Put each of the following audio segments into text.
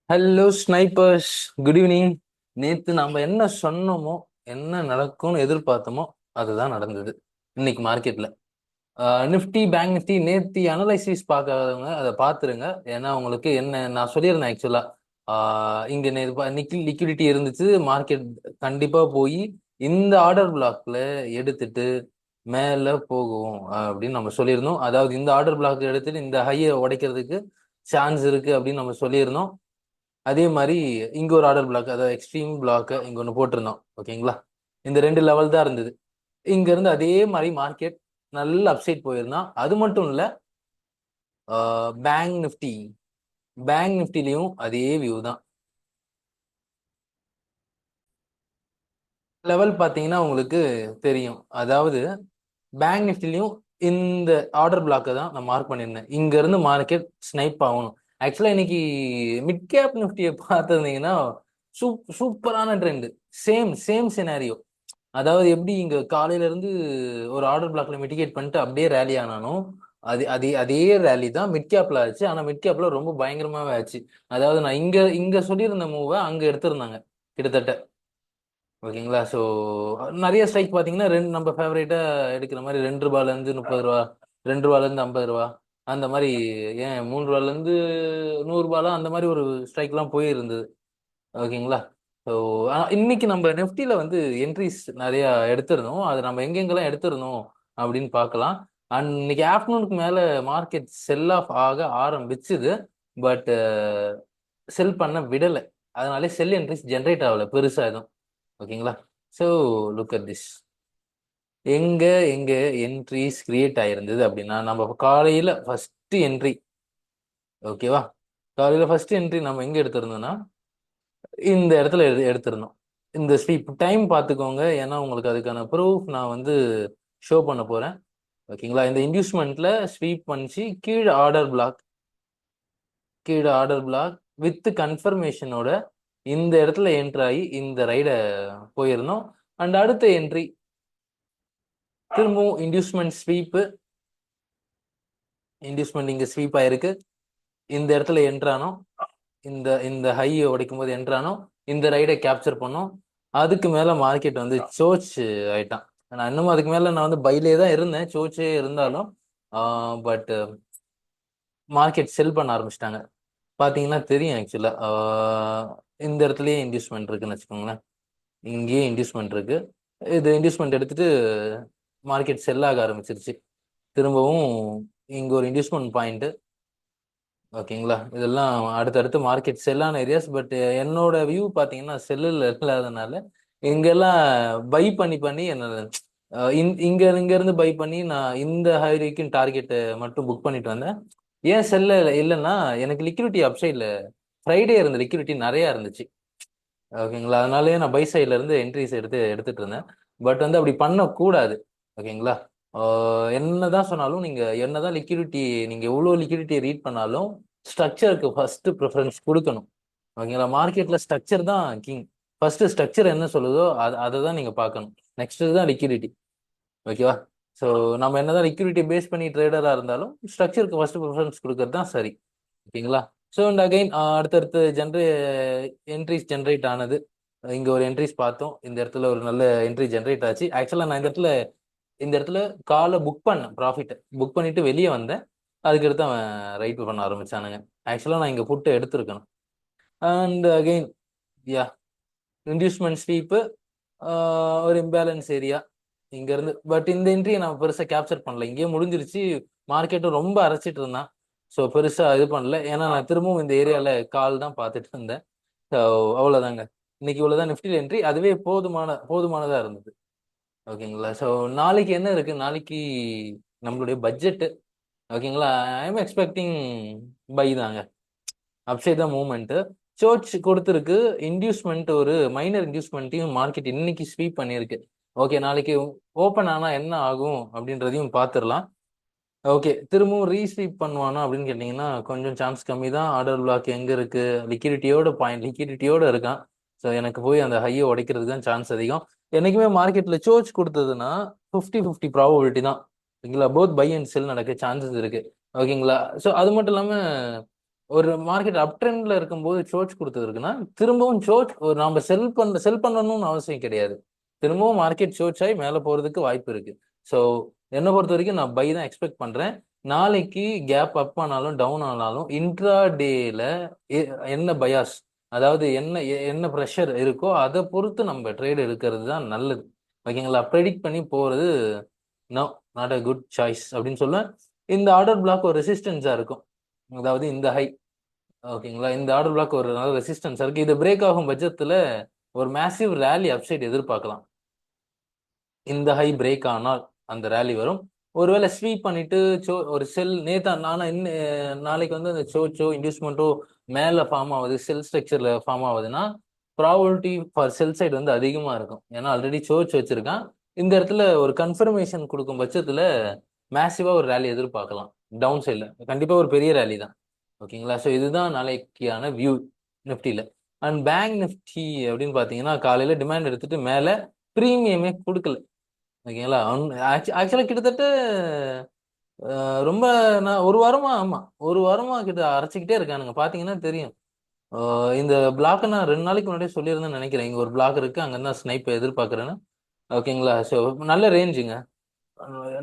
Hello snipers, good evening. நேத்து நம்ம என்ன சொன்னோமோ, என்ன நடக்கும்னு எதிர்பார்த்தோமோ அதுதான் நடந்தது இன்னைக்கு மார்க்கெட்ல. நிஃப்டி, பேங்க் நிஃப்டி நேத்தி அனலைசிஸ் பார்க்காதவங்க அதை பார்த்துருங்க. ஏன்னா உங்களுக்கு என்ன நான் சொல்லியிருந்தேன் ஆக்சுவலா. இங்க லிக்விடிட்டி இருந்துச்சு, மார்க்கெட் கண்டிப்பா போய் இந்த ஆர்டர் பிளாக்ல எடுத்துட்டு மேல போகும் அப்படின்னு நம்ம சொல்லியிருந்தோம். அதாவது இந்த ஆர்டர் பிளாக் எடுத்துட்டு இந்த ஹையை உடைக்கிறதுக்கு சான்ஸ் இருக்கு அப்படின்னு நம்ம சொல்லியிருந்தோம். அதே மாதிரி இங்க ஒரு ஆர்டர் பிளாக், அதாவது எக்ஸ்ட்ரீம் பிளாக் இங்க ஒன்று போட்டிருந்தோம். ஓகேங்களா? இந்த ரெண்டு லெவல் தான் இருந்தது. இங்க இருந்து அதே மாதிரி மார்க்கெட் நல்ல அப்சைட் போயிருந்தான். அது மட்டும் இல்ல, பேங்க் நிஃப்டி பேங்க் நிஃப்டிலையும் அதே வியூ தான். லெவல் பார்த்தீங்கன்னா உங்களுக்கு தெரியும். அதாவது பேங்க் நிஃப்டிலையும் இந்த ஆர்டர் பிளாக்கை தான் நான் மார்க் பண்ணியிருந்தேன். இங்க இருந்து மார்க்கெட் ஸ்னைப் ஆகணும். ஆக்சுவலா இன்னைக்கு மிட் கேப் நிஃப்டியை பார்த்துருந்தீங்கன்னா சூப்பரான ட்ரெண்ட். Same same scenario. அதாவது எப்படி இங்க காலையில இருந்து ஒரு ஆர்டர் பிளாக்ல மிட்டிகேட் பண்ணிட்டு அப்படியே ரேலி ஆனானோ, அதே ரேலி தான் மிட் கேப்ல ஆச்சு. ஆனா மிட் கேப்ல ரொம்ப பயங்கரமாவே ஆச்சு. அதாவது நான் இங்க இங்க சொல்லியிருந்த மூவை அங்க எடுத்திருந்தாங்க கிட்டத்தட்ட. ஓகேங்களா? ஸோ நிறைய ஸ்ட்ரைக் பார்த்தீங்கன்னா ரெண்டு நம்ம ஃபேவரேட்டா எடுக்கிற மாதிரி 2 ரூபாயில இருந்து 30 ரூபா, 2 ரூபாயில இருந்து 50 ரூபா, அந்த மாதிரி. ஏன் 3 ரூபாயில இருந்து 100 ரூபாலாம் அந்த மாதிரி ஒரு ஸ்ட்ரைக்லாம் போயிருந்தது. ஓகேங்களா? ஸோ இன்னைக்கு நம்ம நெஃப்டில வந்து என்ட்ரிஸ் நிறைய எடுத்திருந்தோம். அது நம்ம எங்கெங்கெல்லாம் எடுத்திருந்தோம் அப்படின்னு பார்க்கலாம். அண்ட் இன்னைக்கு ஆஃப்டர்நூனுக்கு மேல மார்க்கெட் செல் ஆஃப் ஆக ஆரம்பிச்சுது. பட் செல் பண்ண விடலை. அதனாலே செல் என்ட்ரிஸ் ஜென்ரேட் ஆகல பெருசா எதுவும். ஓகேங்களா? So look at this. எங்க எங்க என்ட்ரிஸ் கிரியேட் ஆயிருந்தது அப்படின்னா, நம்ம காலையில ஃபர்ஸ்ட் என்ட்ரி. ஓகேவா? காலையில ஃபர்ஸ்ட் என்ட்ரி நம்ம எங்க எடுத்திருந்தோம்னா இந்த இடத்துல எடுத்திருந்தோம். இந்த ஸ்வீப் டைம் பார்த்துக்கோங்க. ஏன்னா உங்களுக்கு அதுக்கான ப்ரூஃப் நான் வந்து ஷோ பண்ண போறேன். ஓகேங்களா? இந்த இன்டியூஸ்மெண்ட்ல ஸ்வீப் பண்ணிச்சு கீழே ஆர்டர் பிளாக் வித் கன்ஃபர்மேஷனோட இந்த இடத்துல என்ட்ரு ஆகி இந்த ரைட போயிருந்தோம். அண்ட் அடுத்த என்ட்ரி திரும்பவும் இன்டியூஸ்மெண்ட் இங்க ஸ்வீப் ஆயிருக்கு. இந்த இடத்துல என்ட்ரானோ, இந்த இந்த ஹையை உடைக்கும் போது என்ட்ரானோ, இந்த ரைடை கேப்சர் பண்ணோம். அதுக்கு மேல மார்க்கெட் வந்து சோச் ஆயிட்டான். நான் இன்னும் அதுக்கு மேல நான் வந்து பைலே தான் இருந்தேன், சோச்சே இருந்தாலும். பட் மார்க்கெட் செல் பண்ண ஆரம்பிச்சிட்டாங்க. பாத்தீங்கன்னா தெரியும் ஆக்சுவலா. இந்த இடத்துலயே இன்டியூஸ்மெண்ட் இருக்குன்னு வச்சுக்கோங்களேன். இங்கேயே இன்டியூஸ்மெண்ட் இருக்கு. இது இன்டியூஸ்மெண்ட் எடுத்துட்டு மார்க்கெட் செல் ஆக ஆரம்பிச்சிருச்சு. திரும்பவும் இங்க ஒரு இன்டியூஸ்மெண்ட் பாயிண்ட். ஓகேங்களா? இதெல்லாம் அடுத்தடுத்து மார்க்கெட் செல்லான ஏரியாஸ். பட் என்னோட வியூ பாத்தீங்கன்னா செல்லுல இல்லாதனால இங்கெல்லாம் பை பண்ணி பண்ணி என்ன, இங்க இங்க இருந்து பை பண்ணி நான் இந்த ஹை வரைக்கும் டார்கெட் மட்டும் புக் பண்ணிட்டு வந்தேன். ஏன் செல்ல இல்லைன்னா எனக்கு லிக்விடிட்டி அப்சைட்ல ஃப்ரைடே இருந்த லிக்விடிட்டி நிறைய இருந்துச்சு. ஓகேங்களா? அதனாலயே நான் பை சைட்ல இருந்து என்ட்ரிஸ் எடுத்துட்டு இருந்தேன். பட் வந்து அப்படி பண்ணக்கூடாது. ஓகேங்களா? என்னதான் சொன்னாலும் நீங்க என்னதான் லிக்விடிட்டி, நீங்க எவ்வளவு லிக்விடிட்டியை ரீட் பண்ணாலும் ஸ்ட்ரக்சருக்கு ஃபர்ஸ்ட் ப்ரிஃபரன்ஸ் கொடுக்கணும். ஓகேங்களா? மார்க்கெட்ல ஸ்ட்ரக்சர் தான் கிங். ஃபர்ஸ்ட் ஸ்ட்ரக்சர் என்ன சொல்லுதோ அதை தான் நீங்க பார்க்கணும். நெக்ஸ்ட் தான் லிக்விடிட்டி. ஓகேவா? ஸோ நம்ம என்னதான் லிக்விடிட்டி பேஸ் பண்ணி ட்ரேடரா இருந்தாலும் ஸ்ட்ரக்சருக்கு ஃபர்ஸ்ட் ப்ரிஃபரன்ஸ் கொடுக்கறது தான் சரி. ஓகேங்களா? ஸோ அண்ட் அகைன் அடுத்தடுத்து என்ட்ரிஸ் ஜென்ரேட் ஆனது. இங்க ஒரு என்ட்ரிஸ் பார்த்தோம். இந்த இடத்துல ஒரு நல்ல என்ட்ரி ஜென்ரேட் ஆச்சு. ஆக்சுவலா நான் இந்த இடத்துல காலை புக் பண்ணேன், ப்ராஃபிட் புக் பண்ணிட்டு வெளியே வந்தேன். அதுக்கடுத்து அவன் ரைட் பண்ண ஆரம்பிச்சானுங்க. ஆக்சுவலா நான் இங்க புட்டு எடுத்திருக்கணும். And again, yeah, inducement sweep, ஒரு இம்பேலன்ஸ் ஏரியா இங்க இருந்து. பட் இந்த என்ட்ரியை நான் பெருசா கேப்சர் பண்ணல, இங்கேயே முடிஞ்சிருச்சு. மார்க்கெட்டும் ரொம்ப அரைச்சிட்டு இருந்தான். ஸோ பெருசா இது பண்ணல. ஏன்னா நான் திரும்பவும் இந்த ஏரியால கால் தான் பார்த்துட்டு இருந்தேன். ஸோ அவ்வளவுதாங்க. இன்னைக்கு இவ்வளவுதான் நிஃப்டியில் என்ட்ரி. அதுவே போதுமானதா இருந்தது. ஓகேங்களா? ஸோ நாளைக்கு என்ன இருக்கு? நாளைக்கு நம்மளுடைய பட்ஜெட். ஓகேங்களா? ஐ எம் எக்ஸ்பெக்டிங் பை தாங்க. அப்சைட் தான் மூவ்மெண்ட். சோர்ச் கொடுத்துருக்கு. இன்டியூஸ்மெண்ட், ஒரு மைனர் இன்டியூஸ்மெண்ட்டையும் மார்க்கெட் இன்னைக்கு ஸ்வீப் பண்ணியிருக்கு. ஓகே, நாளைக்கு ஓப்பன் ஆனா என்ன ஆகும் அப்படின்றதையும் பார்த்துடலாம். ஓகே, திரும்பவும் ரீஸ்வீப் பண்ணுவானா அப்படின்னு கேட்டிங்கன்னா கொஞ்சம் சான்ஸ் கம்மி தான். ஆர்டர் பிளாக் எங்க இருக்கு? லிக்விடிட்டியோட இருக்கான். ஸோ எனக்கு போய் அந்த ஹையை உடைக்கிறதுக்கு தான் சான்ஸ் அதிகம். என்னைக்குமே மார்க்கெட்ல சோர்ச் கொடுத்ததுன்னா 50-50 ப்ராபபிலிட்டி தான். ஓகேங்களா? போத் பை அண்ட் செல் நடக்க சான்சஸ் இருக்கு. ஓகேங்களா? ஸோ அது மட்டும் இல்லாம ஒரு மார்க்கெட் அப் ட்ரெண்ட்ல இருக்கும்போது சோச் கொடுத்தது திரும்பவும் சோச் ஒரு நம்ம செல் பண்ணணும்னு அவசியம் கிடையாது. திரும்பவும் மார்க்கெட் சோச் ஆகி மேல போறதுக்கு வாய்ப்பு இருக்கு. ஸோ என்னை பொறுத்த வரைக்கும் நான் பை தான் எக்ஸ்பெக்ட் பண்றேன். நாளைக்கு கேப் அப் ஆனாலும் டவுன் ஆனாலும் இன்ட்ரா டேல என்ன பயாஸ், அதாவது என்ன ப்ரெஷர் இருக்கோ அதை பொறுத்து நம்ம ட்ரேட் எடுக்கிறது தான் நல்லது. ஓகேங்களா? ப்ரெடிக்ட் பண்ணி போறது no, not a good choice அப்படின்னு சொல்லுவேன். இந்த ஆர்டர் பிளாக் ஒரு ரெசிஸ்டன்ஸா இருக்கும். அதாவது இந்த ஹை, ஓகேங்களா, இந்த ஆர்டர் பிளாக் ஒரு நல்ல ரெசிஸ்டன்ஸ் இருக்கு. இது பிரேக் ஆகும் பட்சத்துல ஒரு மேசிவ் ரேலி அப்சைட் எதிர்பார்க்கலாம். இந்த ஹை பிரேக் ஆனால் அந்த ரேலி வரும். ஒருவேளை ஸ்வீப் பண்ணிட்டு ஒரு செல் நேத்தா நாளைக்கு வந்து அந்த இன்டியூஸ்மெண்ட்டோ மேல ஃபார்ம் ஆகுது, செல் ஸ்ட்ரக்சர்ல ஃபார்ம் ஆகுதுன்னா ப்ராபபிலிட்டி ஃபார் செல் சைடு வந்து அதிகமா இருக்கும். ஏன்னா ஆல்ரெடி வச்சிருக்கான். இந்த இடத்துல ஒரு கன்ஃபர்மேஷன் கொடுக்கும் பட்சத்துல மேசிவா ஒரு ரேலி எதிர்பார்க்கலாம். டவுன் சைட்ல கண்டிப்பா ஒரு பெரிய ரேலி தான். ஓகேங்களா? ஸோ இதுதான் நாளைக்கான வியூ நிஃப்டியில. அண்ட் பேங்க் நிஃப்டி அப்படின்னு பாத்தீங்கன்னா காலையில டிமாண்ட் எடுத்துட்டு மேல ப்ரீமியமே கொடுக்கல. ஓகேங்களா? ஆக்சுவலா கிட்டத்தட்ட ரொம்ப நான் ஒரு வாரமா, ஆமா ஒரு வாரமா கிட்ட அரைச்சிக்கிட்டே இருக்கானுங்க. பாத்தீங்கன்னா தெரியும். இந்த பிளாக் நான் 2 நாளைக்கு முன்னாடியே சொல்லியிருந்தேன்னு நினைக்கிறேன். இங்க ஒரு பிளாக் இருக்கு, அங்க தான் ஸ்னைப் எதிர்பார்க்கறேன்னு. ஓகேங்களா? ஸோ நல்ல ரேஞ்சுங்க,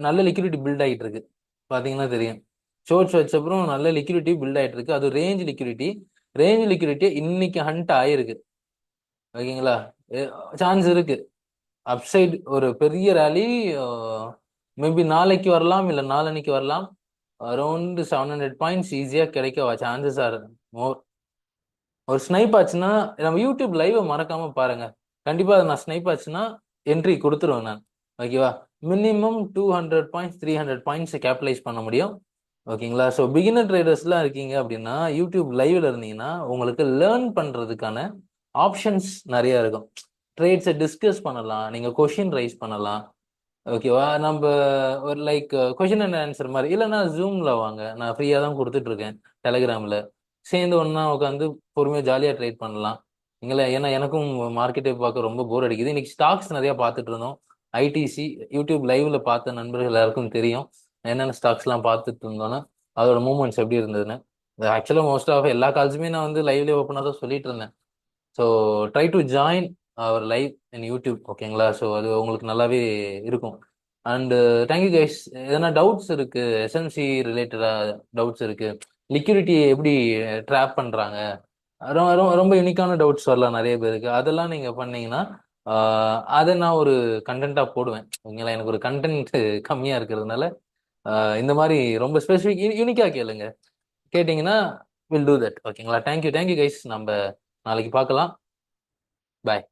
நல்ல லிக்விடிட்டி பில்ட் ஆகிட்டு இருக்கு. பாத்தீங்கன்னா தெரியும். வச்ச அப்புறம் நல்ல லிக்விடிட்டி பில்ட் ஆயிட்டு இருக்கு. அது ரேஞ்ச் லிக்விடிட்டி இன்னைக்கு ஹண்ட் ஆயிருக்கு. ஓகேங்களா? சான்ஸ் இருக்கு அப்சைட் ஒரு பெரிய ரேலி மேபி நாளைக்கு வரலாம், இல்ல நாளன்னைக்கு வரலாம். அரௌண்ட் 700 பாயிண்ட்ஸ் ஈஸியா கிடைக்க சான்சஸ் ஆர் மோர். ஒரு ஸ்னைப் ஆச்சுன்னா நம்ம யூடியூப் லைவ் மறக்காம பாருங்க. கண்டிப்பா அது நான் ஸ்னைப் ஆச்சுன்னா என்ட்ரி கொடுத்துருவேன் நான். ஓகேவா? மினிமம் 200 பாயிண்ட்ஸ் 300 பாயிண்ட்ஸ் கேபிட்டலைஸ் பண்ண முடியும். ஓகேங்களா? ஸோ பிகினர் ட்ரேடர்ஸ்லாம் இருக்கீங்க அப்படின்னா யூடியூப் லைவ்ல இருந்தீங்கன்னா உங்களுக்கு லேர்ன் பண்றதுக்கான ஆப்ஷன்ஸ் நிறைய இருக்கும். ட்ரேட்ஸை டிஸ்கஸ் பண்ணலாம், நீங்க கொஷின் ரைஸ் பண்ணலாம். ஓகேவா? நம்ம ஒரு லைக் கொஷின் அண்ட் ஆன்சர் மாதிரி, இல்லைன்னா ஜூம்ல வாங்க, நான் ஃப்ரீயா தான் கொடுத்துட்டு இருக்கேன் டெலிகிராம்ல. சேர்ந்து ஒன்னா உட்காந்து பொறுமையா ஜாலியா ட்ரேட் பண்ணலாம். நீங்களே, ஏன்னா எனக்கும் மார்க்கெட்டை பார்க்க ரொம்ப போர் அடிக்குது. இன்னைக்கு ஸ்டாக்ஸ் நிறைய பார்த்துட்டு இருந்தோம். ஐடிசி யூடியூப் லைவ்ல பார்த்த நண்பர்கள் எல்லாருக்கும் தெரியும் என்னென்ன ஸ்டாக்ஸ்லாம் பார்த்துட்டு இருந்தோன்னு, அதோட மூவ்மெண்ட்ஸ் எப்படி இருந்ததுன்னு. ஆக்சுவலாக மோஸ்ட் ஆஃப் எல்லா கால்ஸுமே நான் வந்து லைவ்லேயே ஓப்பனாக தான் சொல்லிட்டு இருந்தேன். So try to join our live in YouTube. ஓகேங்களா? ஸோ அது உங்களுக்கு நல்லாவே இருக்கும். And thank you guys. எதனா டவுட்ஸ் இருக்கு, எஸ்என்சி ரிலேட்டடா டவுட்ஸ் இருக்கு, லிக்விடிட்டி எப்படி ட்ராப் பண்றாங்க, ரொம்ப யூனிக்கான டவுட்ஸ் வரலாம் நிறைய பேருக்கு. அதெல்லாம் நீங்க பண்ணீங்கன்னா அதை நான் ஒரு கண்டென்ட்டா போடுவேன். ஓகேங்களா? எனக்கு ஒரு கண்டென்ட் கம்மியா இருக்கிறதுனால இந்த மாதிரி ரொம்ப ஸ்பெசிஃபிக் யூனிக்கா கேளுங்க. கேட்டீங்கன்னா வில் டூ தட். ஓகேங்களா? Thank you guys. நம்ம நாளைக்கு பார்க்கலாம். பாய்.